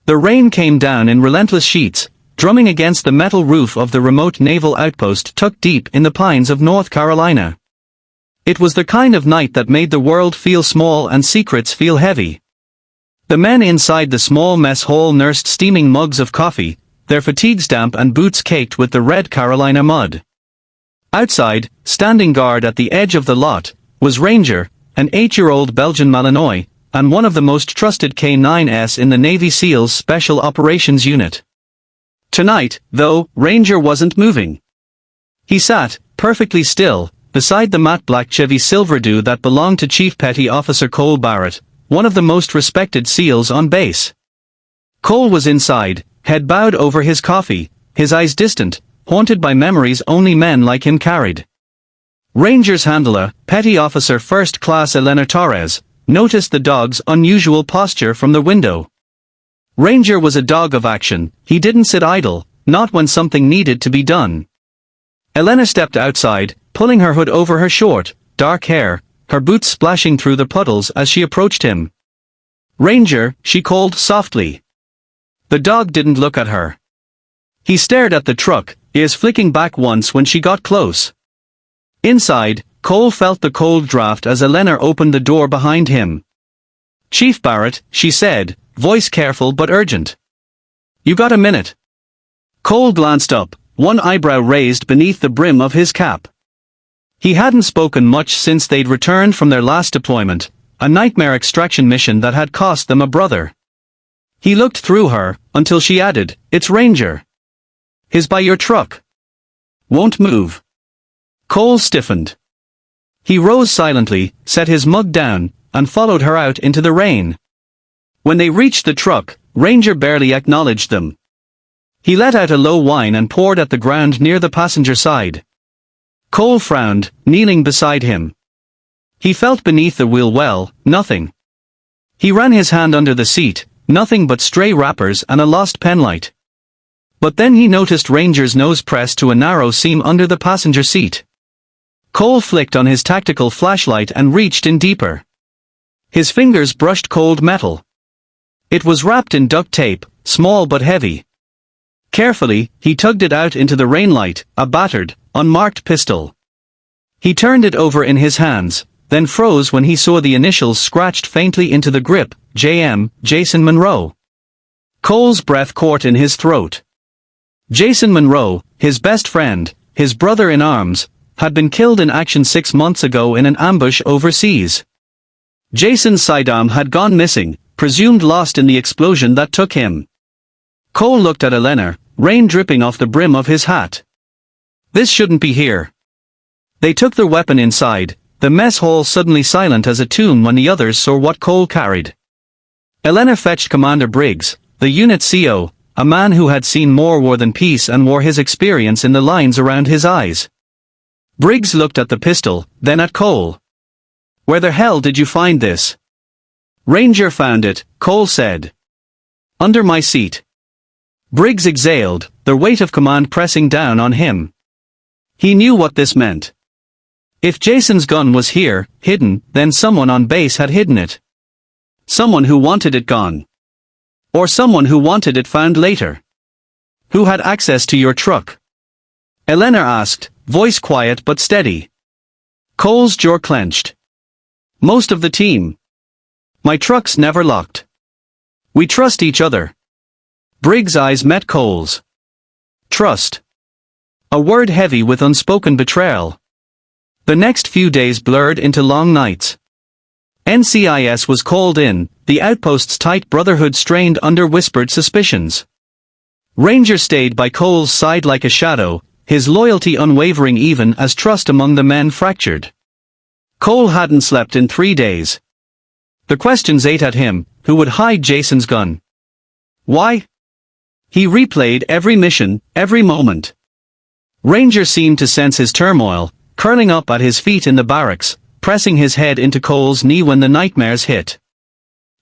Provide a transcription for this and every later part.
The rain came down in relentless sheets, drumming against the metal roof of the remote naval outpost tucked deep in the pines of North Carolina. It was the kind of night that made the world feel small and secrets feel heavy. The men inside the small mess hall nursed steaming mugs of coffee, their fatigues damp and boots caked with the red Carolina mud. Outside, standing guard at the edge of the lot, was Ranger, an 8-year-old Belgian Malinois, and one of the most trusted K-9s in the Navy SEALs Special Operations Unit. Tonight, though, Ranger wasn't moving. He sat, perfectly still, beside the matte black Chevy Silverado that belonged to Chief Petty Officer Cole Barrett, one of the most respected SEALs on base. Cole was inside, head bowed over his coffee, his eyes distant, haunted by memories only men like him carried. Ranger's handler, Petty Officer First Class Elena Torres, noticed the dog's unusual posture from the window. Ranger was a dog of action. He didn't sit idle, not when something needed to be done. Elena stepped outside, pulling her hood over her short, dark hair, her boots splashing through the puddles as she approached him. "Ranger," she called softly. The dog didn't look at her. He stared at the truck, ears flicking back once when she got close. Inside, Cole felt the cold draft as Elena opened the door behind him. "Chief Barrett," she said, voice careful but urgent. "You got a minute?" Cole glanced up, one eyebrow raised beneath the brim of his cap. He hadn't spoken much since they'd returned from their last deployment, a nightmare extraction mission that had cost them a brother. He looked through her, until she added, "It's Ranger. He's by your truck. Won't move." Cole stiffened. He rose silently, set his mug down, and followed her out into the rain. When they reached the truck, Ranger barely acknowledged them. He let out a low whine and poured at the ground near the passenger side. Cole frowned, kneeling beside him. He felt beneath the wheel nothing. He ran his hand under the seat, nothing but stray wrappers and a lost penlight. But then he noticed Ranger's nose pressed to a narrow seam under the passenger seat. Cole flicked on his tactical flashlight and reached in deeper. His fingers brushed cold metal. It was wrapped in duct tape, small but heavy. Carefully, he tugged it out into the rainlight, a battered, unmarked pistol. He turned it over in his hands, then froze when he saw the initials scratched faintly into the grip, J.M., Jason Monroe. Cole's breath caught in his throat. Jason Monroe, his best friend, his brother in arms, had been killed in action 6 months ago in an ambush overseas. Jason's sidearm had gone missing, presumed lost in the explosion that took him. Cole looked at Elena, rain dripping off the brim of his hat. "This shouldn't be here." They took their weapon inside, the mess hall suddenly silent as a tomb when the others saw what Cole carried. Elena fetched Commander Briggs, the unit CO, a man who had seen more war than peace and wore his experience in the lines around his eyes. Briggs looked at the pistol, then at Cole. "Where the hell did you find this?" "Ranger found it," Cole said. "Under my seat." Briggs exhaled, the weight of command pressing down on him. He knew what this meant. If Jason's gun was here, hidden, then someone on base had hidden it. Someone who wanted it gone. Or someone who wanted it found later. Who had access to your truck? Elena asked, voice quiet but steady. Cole's jaw clenched. "Most of the team. My truck's never locked. We trust each other." Briggs' eyes met Cole's. Trust. A word heavy with unspoken betrayal. The next few days blurred into long nights. NCIS was called in, the outpost's tight brotherhood strained under whispered suspicions. Ranger stayed by Cole's side like a shadow, his loyalty unwavering even as trust among the men fractured. Cole hadn't slept in 3 days. The questions ate at him: who would hide Jason's gun? Why? He replayed every mission, every moment. Ranger seemed to sense his turmoil, curling up at his feet in the barracks, pressing his head into Cole's knee when the nightmares hit.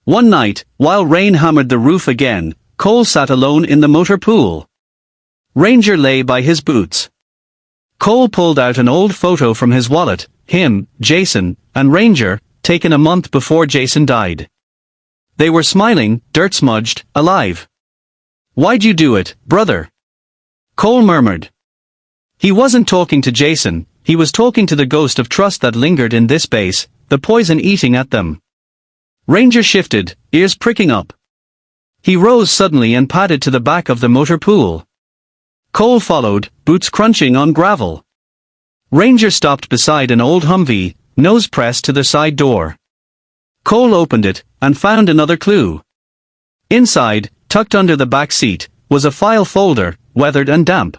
One night, while rain hammered the roof again, Cole sat alone in the motor pool. Ranger lay by his boots. Cole pulled out an old photo from his wallet, him, Jason, and Ranger, taken a month before Jason died. They were smiling, dirt-smudged, alive. "Why'd you do it, brother?" Cole murmured. He wasn't talking to Jason, he was talking to the ghost of trust that lingered in this base, the poison eating at them. Ranger shifted, ears pricking up. He rose suddenly and padded to the back of the motor pool. Cole followed, boots crunching on gravel. Ranger stopped beside an old Humvee, nose pressed to the side door. Cole opened it, and found another clue. Inside, tucked under the back seat, was a file folder, weathered and damp.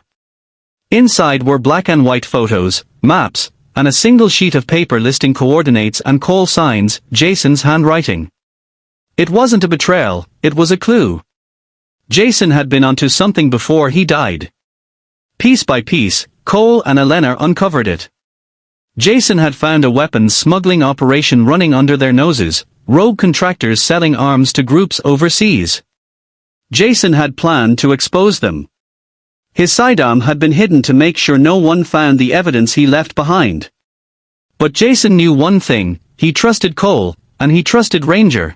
Inside were black and white photos, maps, and a single sheet of paper listing coordinates and call signs, Jason's handwriting. It wasn't a betrayal, it was a clue. Jason had been onto something before he died. Piece by piece, Cole and Elena uncovered it. Jason had found a weapons smuggling operation running under their noses, rogue contractors selling arms to groups overseas. Jason had planned to expose them. His sidearm had been hidden to make sure no one found the evidence he left behind. But Jason knew one thing, he trusted Cole, and he trusted Ranger.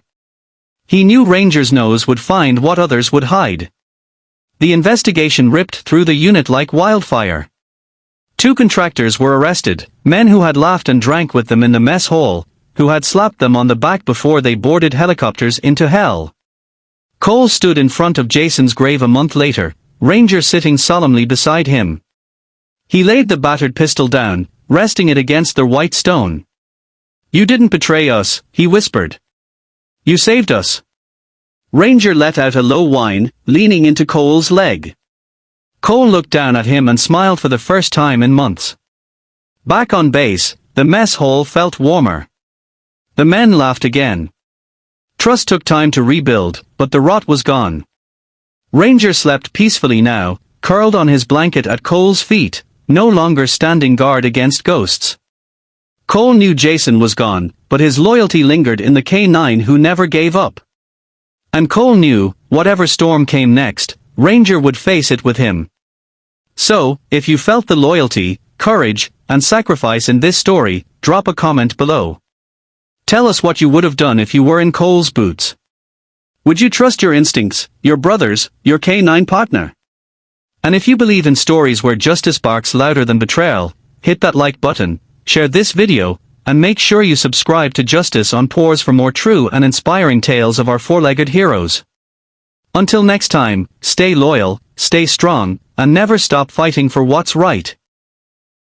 He knew Ranger's nose would find what others would hide. The investigation ripped through the unit like wildfire. 2 contractors were arrested, men who had laughed and drank with them in the mess hall, who had slapped them on the back before they boarded helicopters into hell. Cole stood in front of Jason's grave a month later, Ranger sitting solemnly beside him. He laid the battered pistol down, resting it against the white stone. "You didn't betray us," he whispered. "You saved us." Ranger let out a low whine, leaning into Cole's leg. Cole looked down at him and smiled for the first time in months. Back on base, the mess hall felt warmer. The men laughed again. Trust took time to rebuild, but the rot was gone. Ranger slept peacefully now, curled on his blanket at Cole's feet, no longer standing guard against ghosts. Cole knew Jason was gone, but his loyalty lingered in the K9 who never gave up. And Cole knew, whatever storm came next, Ranger would face it with him. So, if you felt the loyalty, courage, and sacrifice in this story, drop a comment below. Tell us what you would have done if you were in Cole's boots. Would you trust your instincts, your brothers, your K9 partner? And if you believe in stories where justice barks louder than betrayal, hit that like button, share this video, and make sure you subscribe to Justice on Paws for more true and inspiring tales of our four-legged heroes. Until next time, stay loyal, stay strong, and never stop fighting for what's right.